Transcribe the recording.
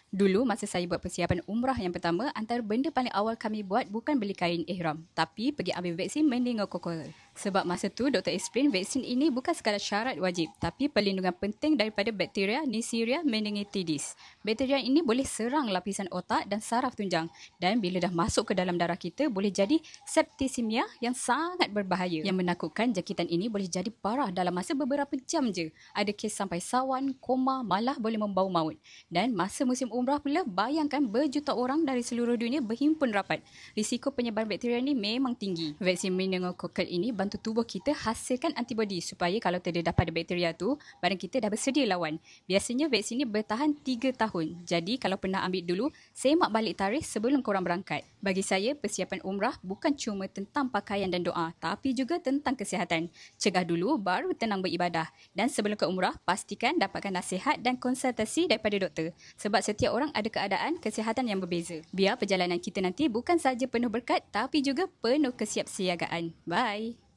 Dulu masa saya buat persiapan umrah yang pertama, antara benda paling awal kami buat bukan beli kain ihram, tapi pergi ambil vaksin meningokokal. Sebab masa tu doktor explain vaksin ini bukan sekadar syarat wajib, tapi perlindungan penting daripada bakteria Neisseria meningitidis. Bakteria ini boleh serang lapisan otak dan saraf tunjang, dan bila dah masuk ke dalam darah kita boleh jadi septisemia yang sangat berbahaya. Yang menakutkan, jangkitan ini boleh jadi parah dalam masa beberapa jam je. Ada kes sampai sawan, koma, malah boleh membawa maut. Dan masa musim umrah pula, bayangkan berjuta orang dari seluruh dunia berhimpun rapat. Risiko penyebaran bakteria ini memang tinggi. Vaksin meningokokal ini bantu tubuh kita hasilkan antibodi supaya kalau terdedah pada bakteria tu, badan kita dah bersedia lawan. Biasanya vaksin ini bertahan 3 tahun. Jadi kalau pernah ambil dulu, semak balik tarikh sebelum korang berangkat. Bagi saya, persiapan umrah bukan cuma tentang pakaian dan doa, tapi juga tentang kesihatan. Cegah dulu, baru tenang beribadah. Dan sebelum ke umrah, pastikan dapatkan nasihat dan konsultasi daripada doktor. Sebab setiap orang ada keadaan kesihatan yang berbeza. Biar perjalanan kita nanti bukan saja penuh berkat, tapi juga penuh kesiapsiagaan. Bye!